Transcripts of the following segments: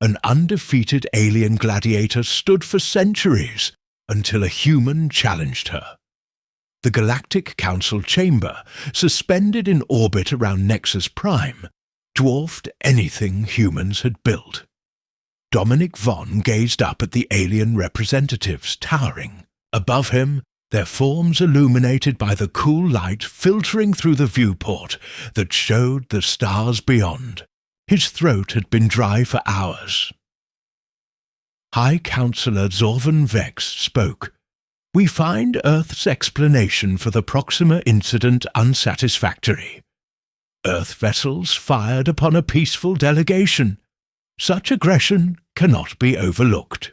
An undefeated alien gladiator stood for centuries until a human challenged her. The Galactic Council chamber, suspended in orbit around Nexus Prime, dwarfed anything humans had built. Dominic Varen gazed up at the alien representatives towering. Above him, their forms illuminated by the cool light filtering through the viewport that showed the stars beyond. His throat had been dry for hours. High Counselor Vex spoke. "We find Earth's explanation for the Proxima incident unsatisfactory. Earth vessels fired upon a peaceful delegation. Such aggression cannot be overlooked."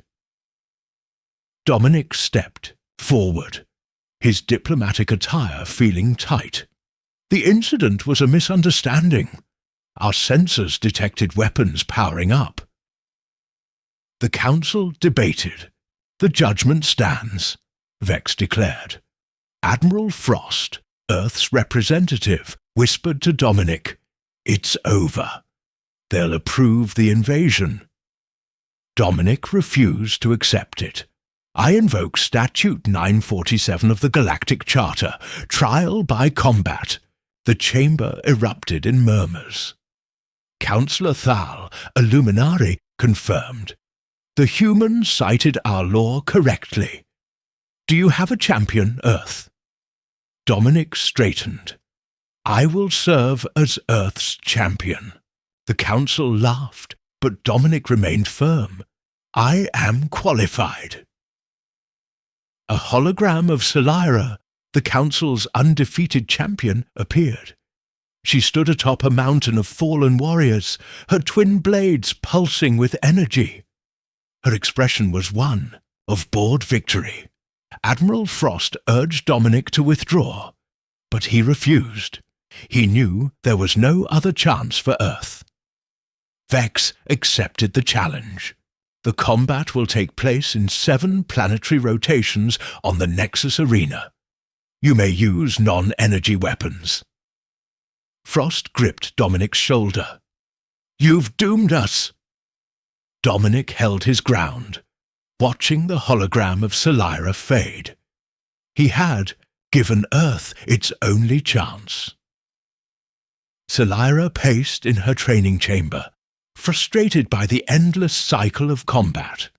Dominic stepped forward, his diplomatic attire feeling tight. "The incident was a misunderstanding. Our sensors detected weapons powering up." The Council debated. "The judgment stands," Vex declared. Admiral Frost, Earth's representative, whispered to Dominic, "It's over. They'll approve the invasion." Dominic refused to accept it. "I invoke Statute 947 of the Galactic Charter, trial by combat." The chamber erupted in murmurs. Councillor Thal, a luminary, confirmed. "The humans cited our law correctly. Do you have a champion, Earth?" Dominic straightened. "I will serve as Earth's champion." The Council laughed, but Dominic remained firm. "I am qualified." A hologram of Salyra, the Council's undefeated champion, appeared. She stood atop a mountain of fallen warriors, her twin blades pulsing with energy. Her expression was one of bored victory. Admiral Frost urged Dominic to withdraw, but he refused. He knew there was no other chance for Earth. Vex accepted the challenge. "The combat will take place in 7 planetary rotations on the Nexus Arena. You may use non-energy weapons." Frost gripped Dominic's shoulder. "You've doomed us." Dominic held his ground, watching the hologram of Salyra fade. He had given Earth its only chance. Salyra paced in her training chamber, frustrated by the endless cycle of combat.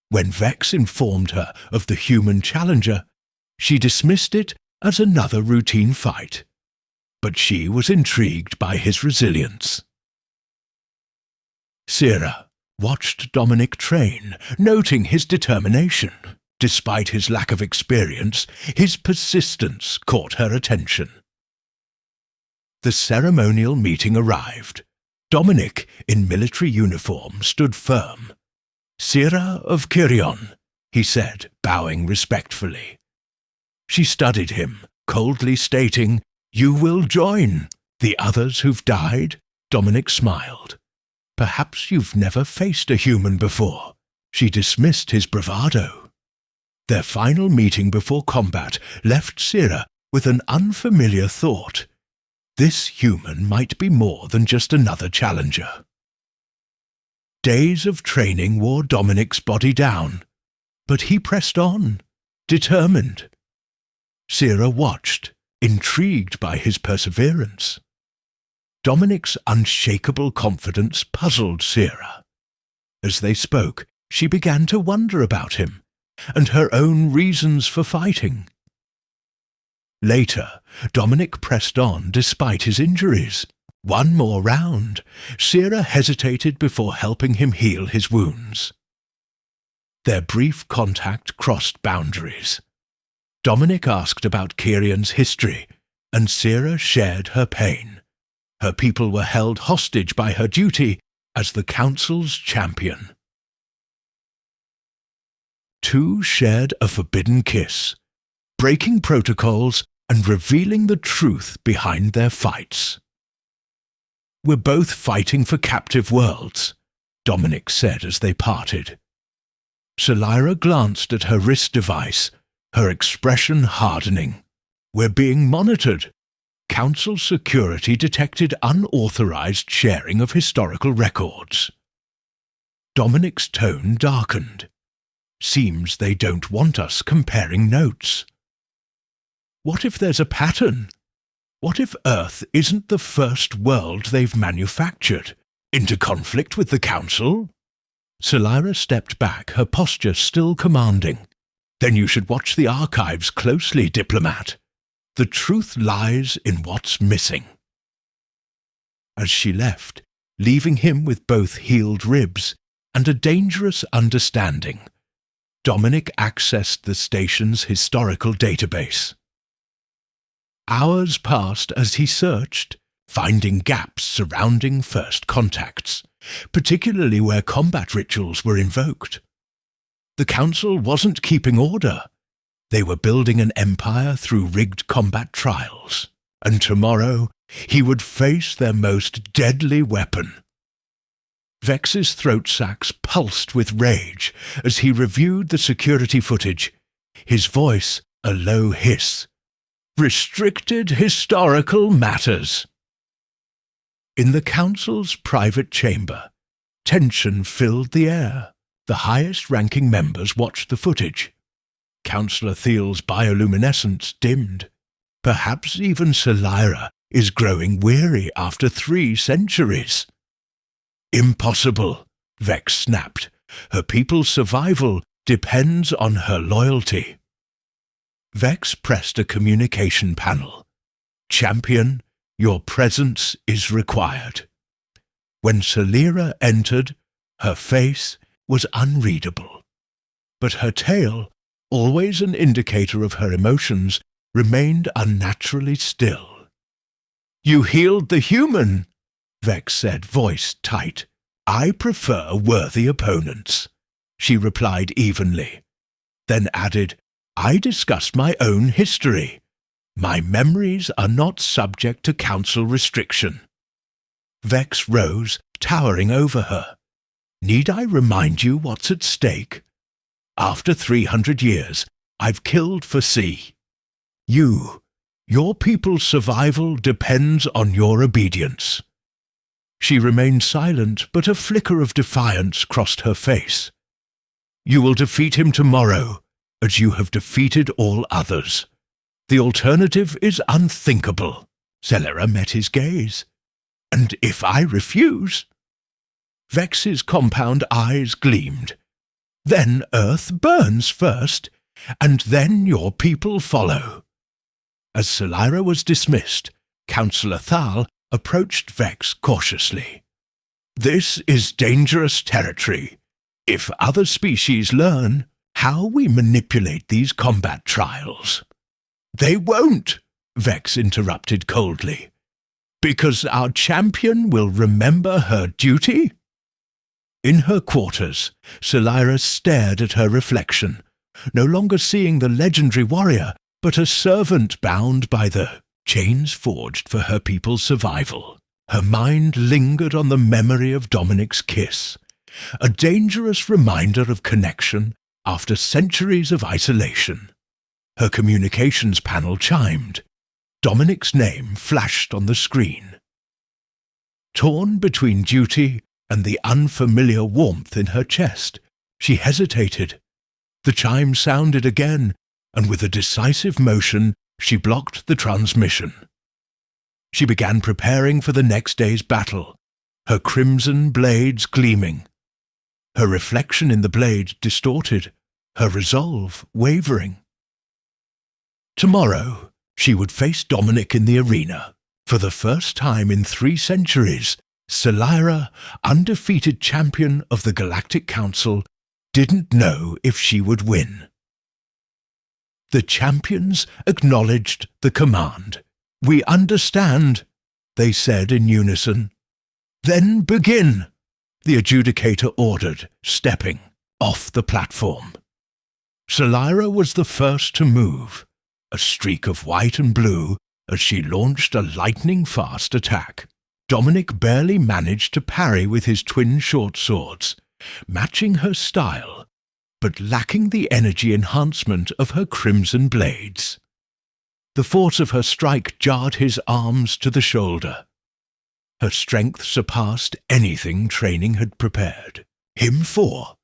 When Vex informed her of the human challenger, she dismissed it as another routine fight. But she was intrigued by his resilience. Salyra watched Dominic train, noting his determination. Despite his lack of experience, his persistence caught her attention. The ceremonial meeting arrived. Dominic, in military uniform, stood firm. "Salyra of Kyrian," he said, bowing respectfully. She studied him, coldly stating, "You will join the others who've died?" Dominic smiled. "Perhaps you've never faced a human before." She dismissed his bravado. Their final meeting before combat left Salyra with an unfamiliar thought. This human might be more than just another challenger. Days of training wore Dominic's body down, but he pressed on, determined. Salyra watched, intrigued by his perseverance. Dominic's unshakable confidence puzzled Salyra. As they spoke, she began to wonder about him, and her own reasons for fighting. Later, Dominic pressed on despite his injuries. One more round, Salyra hesitated before helping him heal his wounds. Their brief contact crossed boundaries. Dominic asked about Kyrians' history, and Salyra shared her pain. Her people were held hostage by her duty as the Council's champion. Two shared a forbidden kiss, breaking protocols and revealing the truth behind their fights. "We're both fighting for captive worlds," Dominic said as they parted. Salyra glanced at her wrist device, her expression hardening. "We're being monitored." Council security detected unauthorized sharing of historical records. Dominic's tone darkened. Seems they don't want us comparing notes. What if there's a pattern? What if Earth isn't the first world they've manufactured? Into conflict with the Council? Salyra stepped back, her posture still commanding. Then you should watch the archives closely, diplomat. The truth lies in what's missing. As she left, leaving him with both healed ribs and a dangerous understanding, Dominic accessed the station's historical database. Hours passed as he searched, finding gaps surrounding first contacts, particularly where combat rituals were invoked. The Council wasn't keeping order. They were building an empire through rigged combat trials, and tomorrow he would face their most deadly weapon. Vex's throat sacs pulsed with rage as he reviewed the security footage, his voice a low hiss. Restricted historical matters. In the Council's private chamber, tension filled the air. The highest-ranking members watched the footage. Councillor Thiel's bioluminescence dimmed. Perhaps even Salyra is growing weary after 3 centuries. Impossible, Vex snapped. Her people's survival depends on her loyalty. Vex pressed a communication panel. Champion, your presence is required. When Salyra entered, her face was unreadable. But her tail, always an indicator of her emotions, remained unnaturally still. You healed the human, Vex said, voice tight. I prefer worthy opponents, she replied evenly, then added, I discussed my own history. My memories are not subject to Council restriction. Vex rose, towering over her. Need I remind you what's at stake? After 300 years, I've killed for C. Your people's survival depends on your obedience. She remained silent, but a flicker of defiance crossed her face. You will defeat him tomorrow, as you have defeated all others. The alternative is unthinkable. Salyra met his gaze. And if I refuse? Vex's compound eyes gleamed. Then Earth burns first, and then your people follow. As Salyra was dismissed, Councillor Thal approached Vex cautiously. This is dangerous territory. If other species learn how we manipulate these combat trials. They won't, Vex interrupted coldly. Because our champion will remember her duty? In her quarters, Salyra stared at her reflection, no longer seeing the legendary warrior, but a servant bound by the chains forged for her people's survival. Her mind lingered on the memory of Dominic's kiss, a dangerous reminder of connection after centuries of isolation. Her communications panel chimed. Dominic's name flashed on the screen. Torn between duty and the unfamiliar warmth in her chest, she hesitated. The chime sounded again, and with a decisive motion, she blocked the transmission. She began preparing for the next day's battle, her crimson blades gleaming. Her reflection in the blade distorted, her resolve wavering. Tomorrow, she would face Dominic in the arena. For the first time in 3 centuries, Salyra, undefeated champion of the Galactic Council, didn't know if she would win. The champions acknowledged the command. We understand, they said in unison. Then begin, the adjudicator ordered, stepping off the platform. Salyra was the first to move, a streak of white and blue as she launched a lightning-fast attack. Dominic barely managed to parry with his twin short swords, matching her style, but lacking the energy enhancement of her crimson blades. The force of her strike jarred his arms to the shoulder. Her strength surpassed anything training had prepared. Him 4.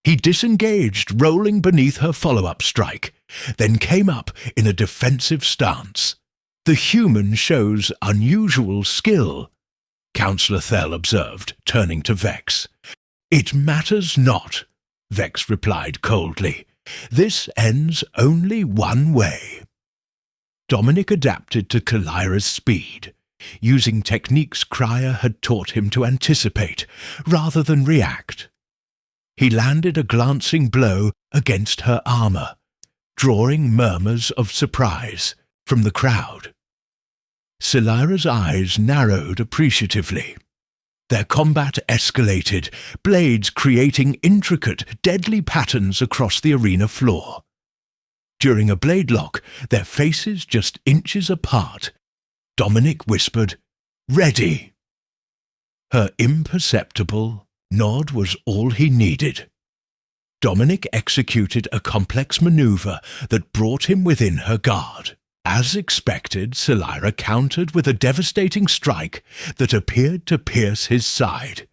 He disengaged, rolling beneath her follow-up strike, then came up in a defensive stance. The human shows unusual skill, Counselor Thel observed, turning to Vex. It matters not, Vex replied coldly. This ends only one way. Dominic adapted to Salyra's speed, using techniques Cryer had taught him to anticipate rather than react. He landed a glancing blow against her armor, drawing murmurs of surprise from the crowd. Salyra's eyes narrowed appreciatively. Their combat escalated, blades creating intricate, deadly patterns across the arena floor. During a blade lock, their faces just inches apart, Dominic whispered, "Ready." Her imperceptible nod was all he needed. Dominic executed a complex maneuver that brought him within her guard. As expected, Salyra countered with a devastating strike that appeared to pierce his side.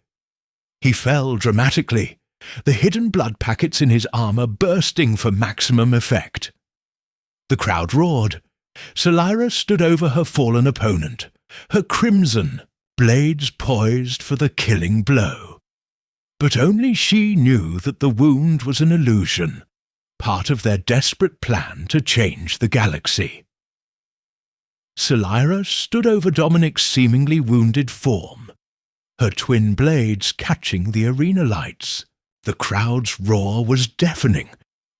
He fell dramatically, the hidden blood packets in his armor bursting for maximum effect. The crowd roared. Salyra stood over her fallen opponent, her crimson, blades poised for the killing blow. But only she knew that the wound was an illusion, part of their desperate plan to change the galaxy. Salyra stood over Dominic's seemingly wounded form, her twin blades catching the arena lights. The crowd's roar was deafening,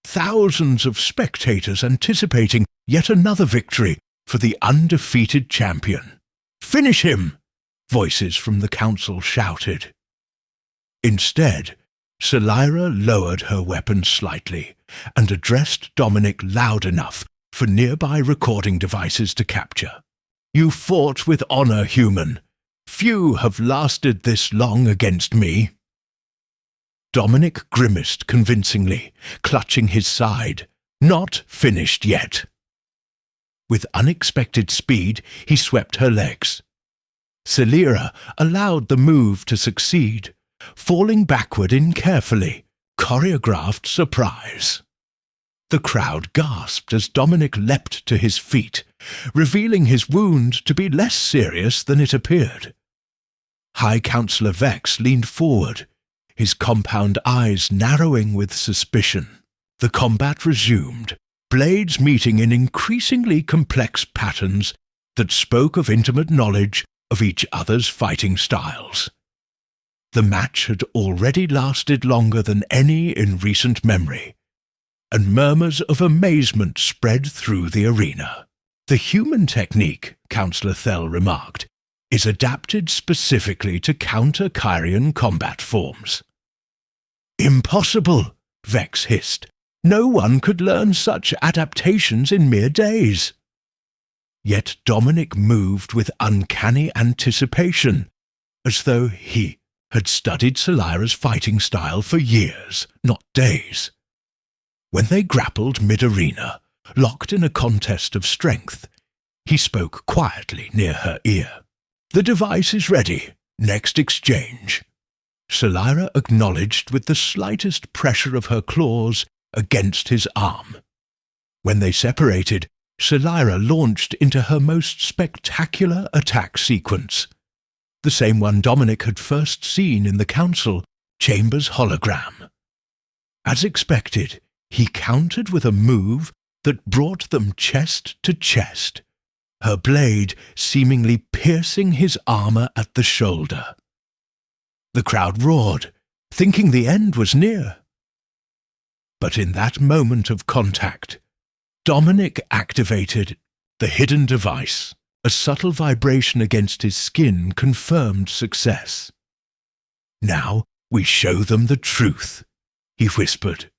thousands of spectators anticipating yet another victory for the undefeated champion. "Finish him!" voices from the council shouted. Instead, Salyra lowered her weapon slightly and addressed Dominic loud enough for nearby recording devices to capture. "You fought with honor, human. Few have lasted this long against me." Dominic grimaced convincingly, clutching his side. Not finished yet. With unexpected speed, he swept her legs. Salyra allowed the move to succeed, falling backward in carefully, choreographed surprise. The crowd gasped as Dominic leapt to his feet, revealing his wound to be less serious than it appeared. High Counselor Vex leaned forward, his compound eyes narrowing with suspicion. The combat resumed, blades meeting in increasingly complex patterns that spoke of intimate knowledge of each other's fighting styles. The match had already lasted longer than any in recent memory, and murmurs of amazement spread through the arena. "The human technique," Counselor Thel remarked, "is adapted specifically to counter Kyrian combat forms." "Impossible," Vex hissed. "No one could learn such adaptations in mere days." Yet Dominic moved with uncanny anticipation, as though he had studied Salyra's fighting style for years, not days. When they grappled mid-arena, locked in a contest of strength, he spoke quietly near her ear. "The device is ready. Next exchange." Salyra acknowledged with the slightest pressure of her claws against his arm. When they separated, Salyra launched into her most spectacular attack sequence, the same one Dominic had first seen in the Council Chamber's hologram. As expected, he countered with a move that brought them chest to chest, her blade seemingly piercing his armor at the shoulder. The crowd roared, thinking the end was near. But in that moment of contact, Dominic activated the hidden device. A subtle vibration against his skin confirmed success. "Now we show them the truth," he whispered.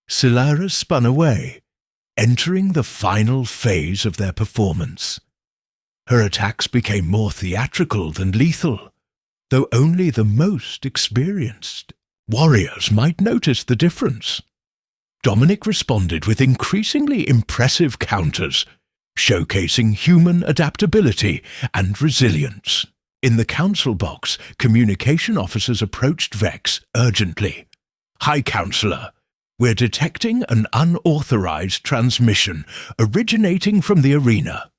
Salyra spun away, entering the final phase of their performance. Her attacks became more theatrical than lethal, though only the most experienced warriors might notice the difference. Dominic responded with increasingly impressive counters, showcasing human adaptability and resilience. In the council box, communication officers approached Vex urgently. "High Counselor, we're detecting an unauthorized transmission originating from the arena."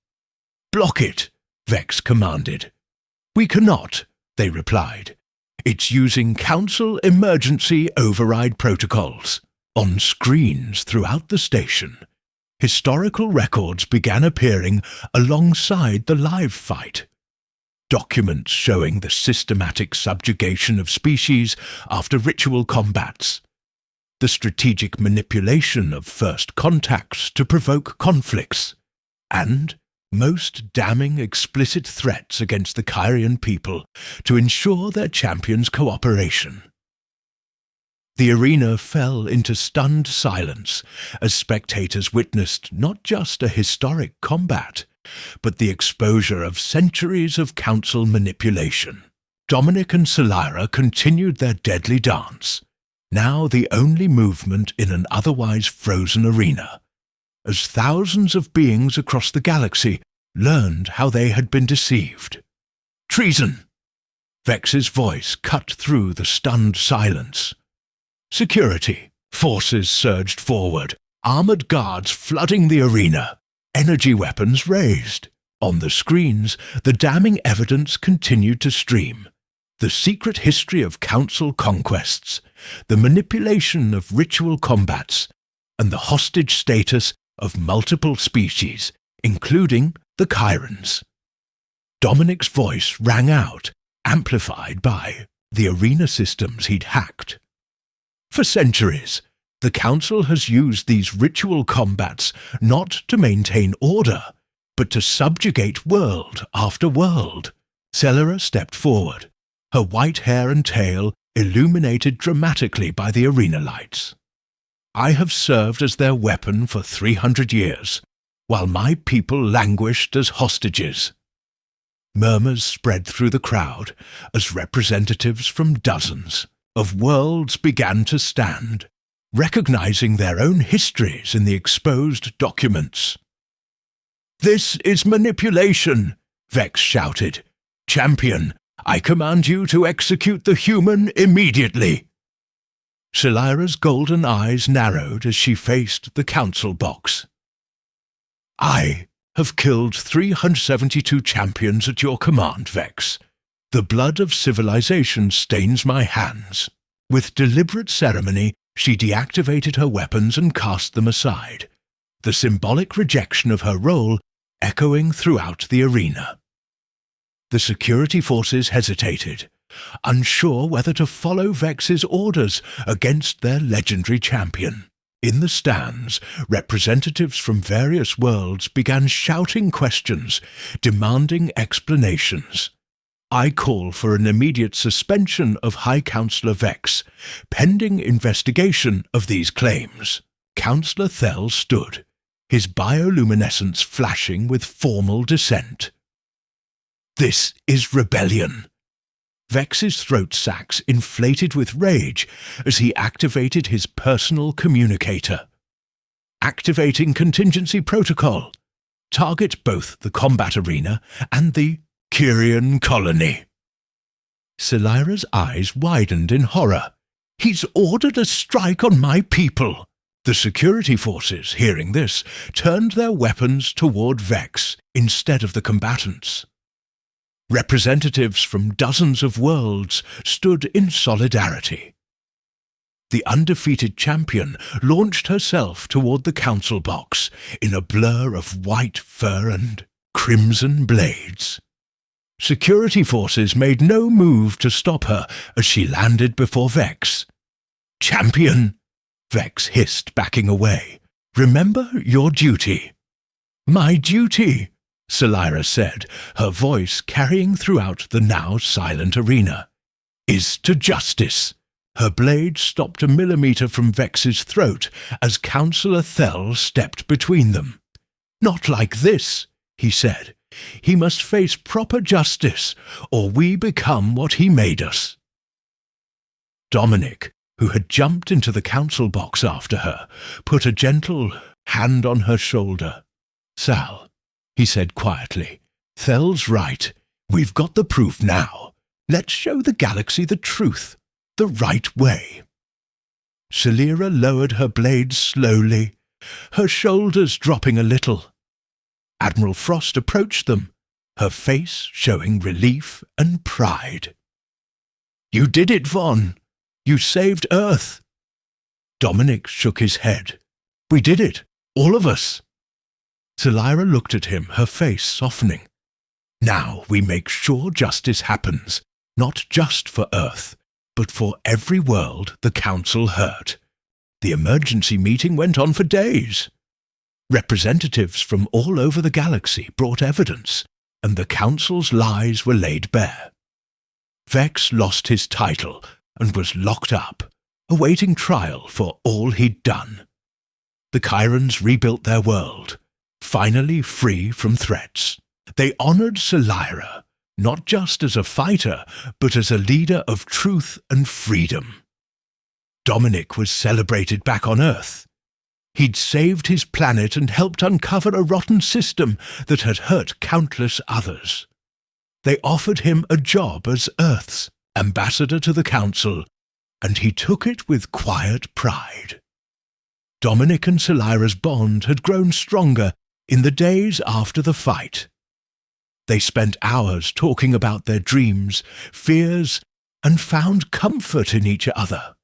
"Block it," Vex commanded. "We cannot," they replied. "It's using Council emergency override protocols." On screens throughout the station, historical records began appearing alongside the live fight. Documents showing the systematic subjugation of species after ritual combats, the strategic manipulation of first contacts to provoke conflicts, and most damning explicit threats against the Kyrian people to ensure their champions' cooperation. The arena fell into stunned silence as spectators witnessed not just a historic combat, but the exposure of centuries of council manipulation. Dominic and Salyra continued their deadly dance, now the only movement in an otherwise frozen arena, as thousands of beings across the galaxy learned how they had been deceived. "Treason!" Vex's voice cut through the stunned silence. Security forces surged forward, armored guards flooding the arena, energy weapons raised. On the screens, the damning evidence continued to stream. The secret history of council conquests, the manipulation of ritual combats, and the hostage status of multiple species, including the Kyrians. Dominic's voice rang out, amplified by the arena systems he'd hacked. "For centuries, the Council has used these ritual combats not to maintain order, but to subjugate world after world." Salyra stepped forward, her white hair and tail illuminated dramatically by the arena lights. "I have served as their weapon for 300 years, while my people languished as hostages." Murmurs spread through the crowd as representatives from dozens of worlds began to stand, recognizing their own histories in the exposed documents. "This is manipulation," Vex shouted. "Champion, I command you to execute the human immediately." Salyra's golden eyes narrowed as she faced the council box. "I have killed 372 champions at your command, Vex. The blood of civilization stains my hands." With deliberate ceremony, she deactivated her weapons and cast them aside, the symbolic rejection of her role echoing throughout the arena. The security forces hesitated, unsure whether to follow Vex's orders against their legendary champion. In the stands, representatives from various worlds began shouting questions, demanding explanations. "I call for an immediate suspension of High Counselor Vex, pending investigation of these claims." Counselor Thel stood, his bioluminescence flashing with formal dissent. "This is rebellion." Vex's throat sacs inflated with rage as he activated his personal communicator. "Activating contingency protocol. Target both the combat arena and the Kyrian colony." Salyra's eyes widened in horror. "He's ordered a strike on my people." The security forces, hearing this, turned their weapons toward Vex instead of the combatants. Representatives from dozens of worlds stood in solidarity. The undefeated champion launched herself toward the council box in a blur of white fur and crimson blades. Security forces made no move to stop her as she landed before Vex. "Champion!" Vex hissed, backing away. "Remember your duty." "My duty," Salyra said, her voice carrying throughout the now silent arena, "is to justice." Her blade stopped a millimeter from Vex's throat as Counselor Thel stepped between them. "Not like this," he said. "He must face proper justice, or we become what he made us." Dominic, who had jumped into the council box after her, put a gentle hand on her shoulder. "Sal," he said quietly, "Thel's right. We've got the proof now. Let's show the galaxy the truth, the right way. Salyra lowered her blades slowly, her shoulders dropping a little. Admiral Frost approached them, her face showing relief and pride. You did it, Von. You saved Earth. Dominic shook his head. We did it, all of us. Salyra looked at him, her face softening. Now we make sure justice happens, not just for Earth, but for every world the Council hurt. The emergency meeting went on for days. Representatives from all over the galaxy brought evidence, and the Council's lies were laid bare. Vex lost his title and was locked up, awaiting trial for all he'd done. The Kyrians rebuilt their world, finally free from threats. They honored Salyra, not just as a fighter, but as a leader of truth and freedom. Dominic was celebrated back on Earth. He'd saved his planet and helped uncover a rotten system that had hurt countless others. They offered him a job as Earth's ambassador to the Council, and he took it with quiet pride. Dominic and Salyra's bond had grown stronger in the days after the fight. They spent hours talking about their dreams, fears, and found comfort in each other.